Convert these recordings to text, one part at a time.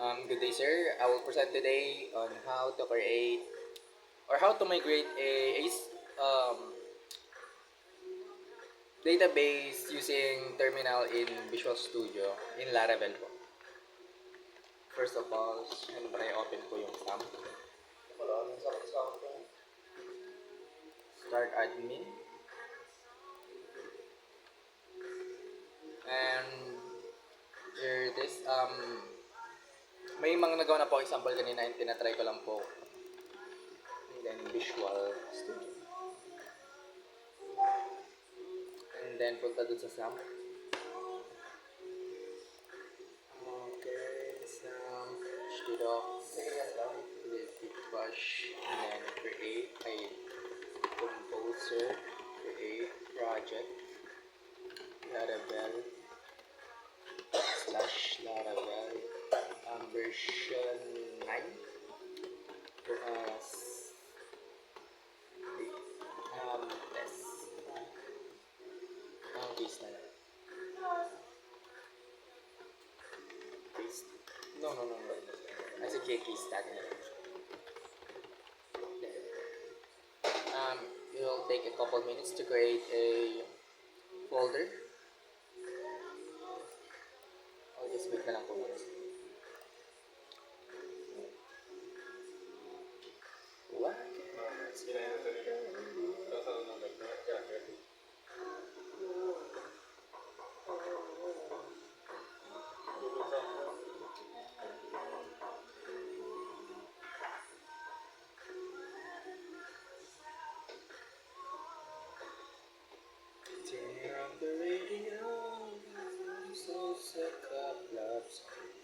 Good day, sir. I will present today on how to create or how to migrate um, database using terminal in Visual Studio in Laravel po. First of all, syempre open ko yung SAM. Start admin. And here this may mga nagawa na po example kanina and tinatry ko lang po. And then Visual Studio. And then punta dun sa SAM. Okay, SAM, htdocs, delete bash, and then create a composer, create project, Laravel, slash Laravel, version 9, as test, paste na lang. Paste. No. I said case tag na lang. It will take a couple minutes to create a folder. I'll just wait na lang po muna. What? Turn on the radio, so sick of love songs.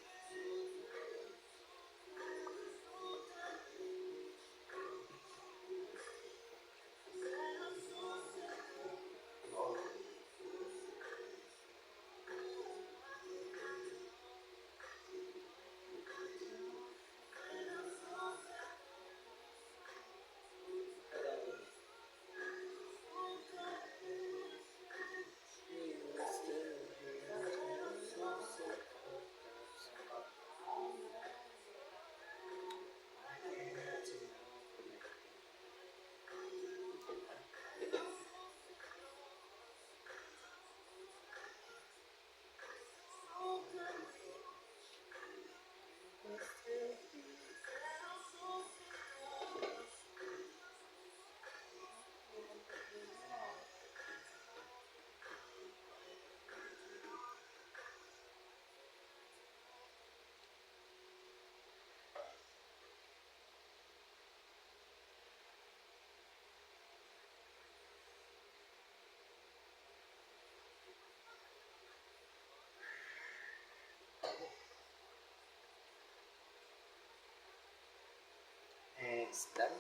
And it's done.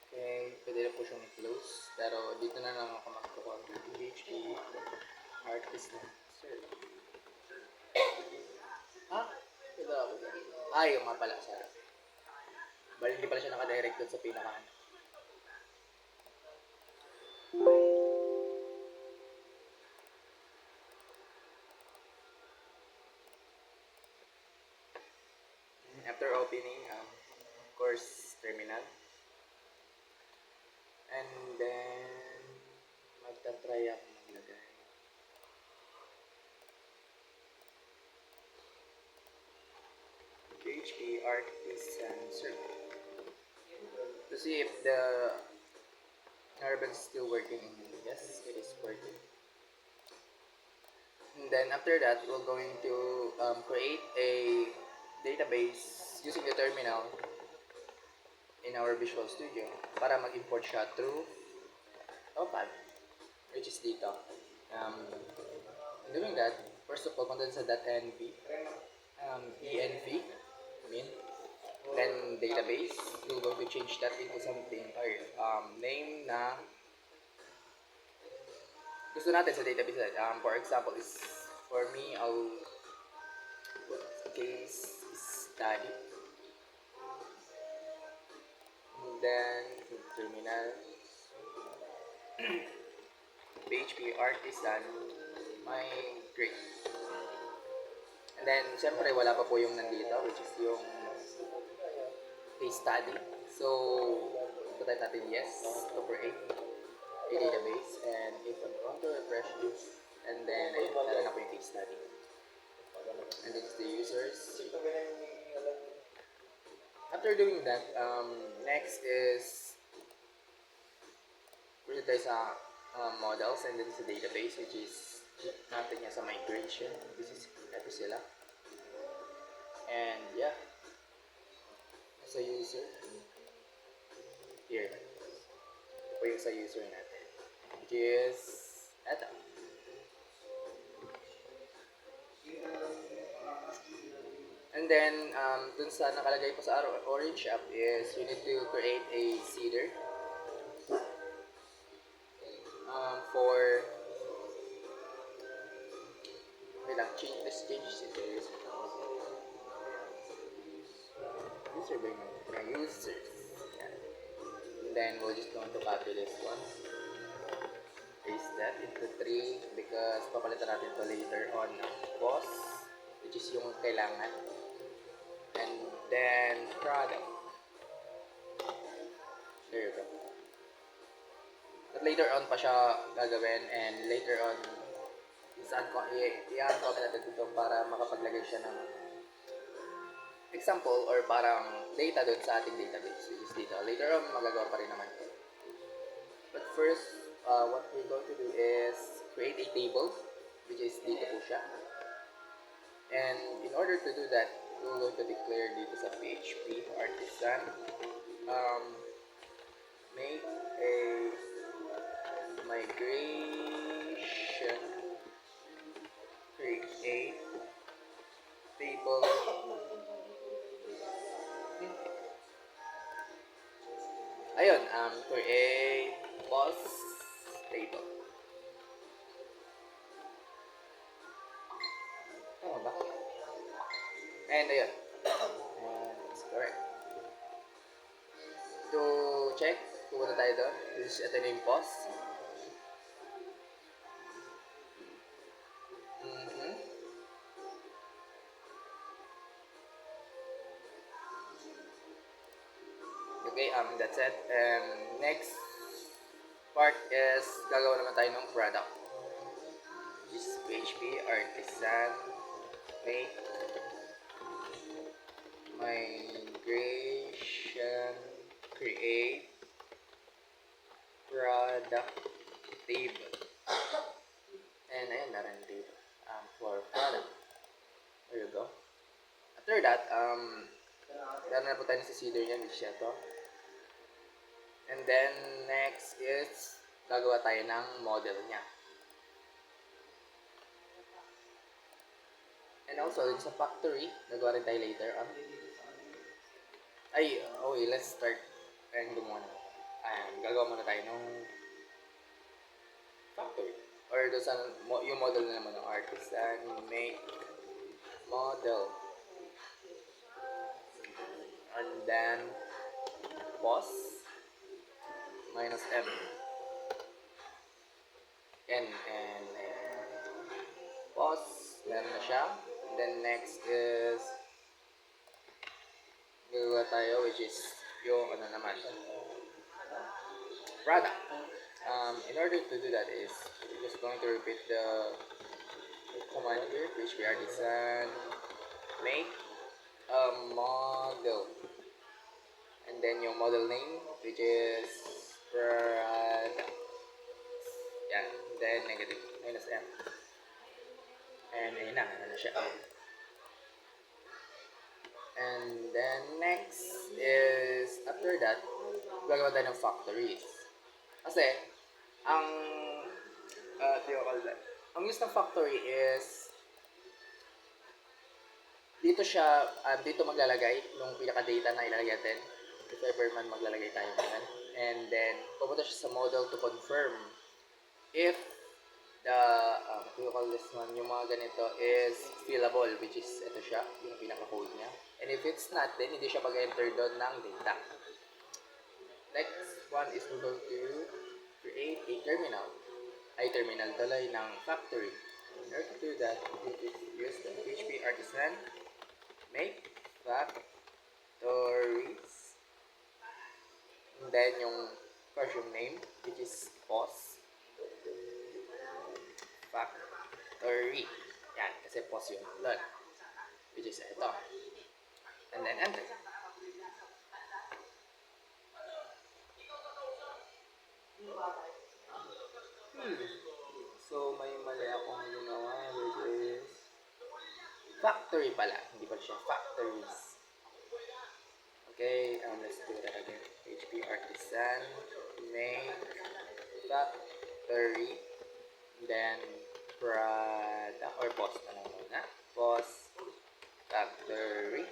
Okay, pwede na po siyang close. Pero dito na lang ako magkukuha ng PHP artist na. Sir. Ha? Ito ako. Yung nga pala, sir. Bali, hindi pala siya nakadirect doon sa pinaka. After opening, of course, terminal. And then, magta-try ako maglagay. PHP artisan server. To see if the Laravel is still working. Yes, it is working. And then after that, we're going to create a database using the terminal in our Visual Studio para mag-import siya through Notepad, which is dito. Doing that, first of all, punta sa .env, env, then database. We're going to change that into something or name na gusto natin sa database. For example, is for me, I'll put case study. And then terminal PHP artisan migrate. And then, syempre, wala pa po yung nandito, which is yung case study. So, ito natin yes to create a database, and if I'm going to refresh this, and then, ayun, meron na po yung case study. And this is the users. After doing that, next is pwede tayo sa models, and then sa database, which is natin niya sa migration. This is ito sila. And yeah, sa user here, ito po yung sa user natin, which is ito. And then, dun sa nakalagay po sa orange app is you need to create a seeder for let's change seeders. User by my users. Yeah. And then we're just going to copy this one, paste that into 3 because papalitan natin to later on ng boss, which is yung kailangan. And then product. There you go. At later on pa siya gagawin, and later on i-uncomment natin dito para makapaglagay siya ng example or parang data doon sa ating database, which is dito. Later on magagawa pa rin naman ito. But first, what we're going to do is create a table, which is dito po siya. And in order to do that, we're going to declare dito sa PHP artisan make a migration, create table ayun, create boss table. Tama ba? And ayun, it's correct. To check, pupunta tayo doon. Ito na yung boss. Okay, that's it. And next part is gagawa naman tayo ng product. This is PHP artisan make migration create product table. And ayun, narin dito for product. There you go. After that, meron na po tayo sa seeder niya, which is ito. And then, next is, gagawa tayo ng model niya. And also, sa factory, gagawa rin tayo later on. Okay, let's start. And muna. Gagawa muna tayo ng factory. Or doon sa, yung model na naman ng artisan, make model. And then, boss minus m. And boss, meron na siya. And then next is gagawa tayo, which is yung ano naman, product. In order to do that is we're just going to repeat the command here, PHP artisan make a model. And then yung model name, which is product. Yan. Then negative minus m. And ayun na, ano na siya. And then next is, after that, gagawa tayo ng factories. Kasi, ang use ng factory is dito siya, dito maglalagay nung pinaka-data na ilalagay natin. If ever man maglalagay tayo naman. And then, pupunta siya sa model to confirm if the, yung mga ganito is fillable, which is ito siya, yung pinaka-code niya. And if it's not, then hindi siya mag-enter doon ng data. Next one is we're going to create a terminal. Ay, terminal tuloy ng factory. In order to do that, you use the PHP artisan make factories, and then yung version name, which is pos factory. Yan, kasi pos yung doon, which is ito. And then enter. So, may mali akong ginawa, which is factory pala, hindi pa siya factories. Okay, let's do that again. HP artisan make factory, then product or post na lang muna. Post factory,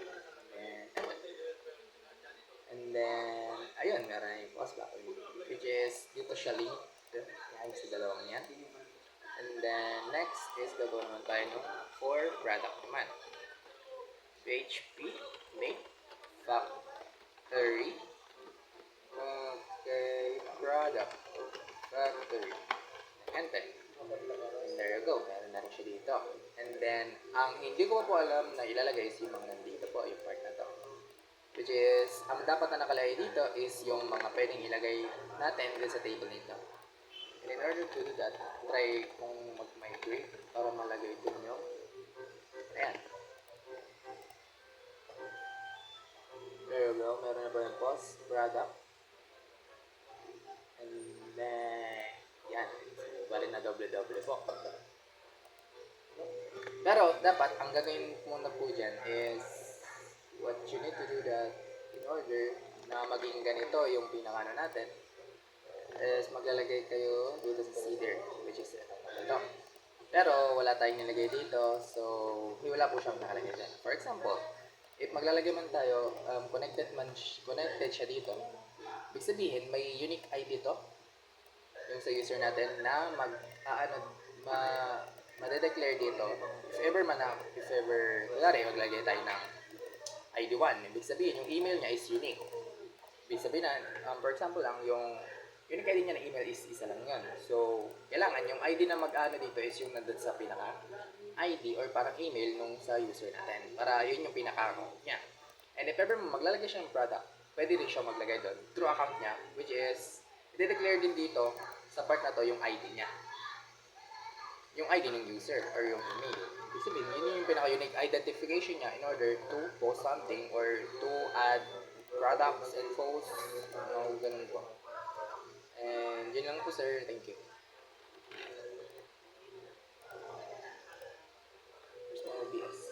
and then ayun, meron na yung post factory, which is dito siya linked. Yan sa dalawang yan. And then next is gagawin naman tayo ng for product naman. PHP make factory. Okay, product factory. Enter. And there you go. Meron na rin siya dito. And then, ang hindi ko pa po alam na ilalagay is yung mga nandito po, yung part na to. Which is, ang dapat na nakalagay dito is yung mga pwedeng ilagay natin dito sa table nito. And in order to do that, try kung mag-migrate para malagay dun yung ayan. There you go. Meron na po yung post, product. And then, yan. Bali na double-double po. Pero, dapat, ang gagawin muna po dyan is what you need to do that in order na maging ganito yung pinakano natin is maglalagay kayo dito sa seeder, which is ito. Pero wala tayong nilagay dito, so wala po siyang nakalagay dyan. For example, if maglalagay man tayo, connected siya dito, ibig sabihin may unique ID to, yung sa user natin na madedeclare dito. If ever, kunwari maglagay tayo ng ID 1, ibig sabihin yung email niya is unique. Ibig sabihin na, for example lang, yung unique ID niya na email is isa lang yun. So, kailangan yung ID na mag-ano dito is yung nandun sa pinaka-ID or parang email nung sa user natin. Para yun yung pinaka-account niya. And if ever maglalagay siya ng product, pwede rin siya maglagay doon through account niya, which is, i-declare din dito sa part na to yung ID niya. Yung ID ng user or yung email. Ibig sabihin, yun yung pinaka-unique identification niya in order to post something or to add products and posts, ganun po. And yun lang po, sir. Thank you. Where's my OBS?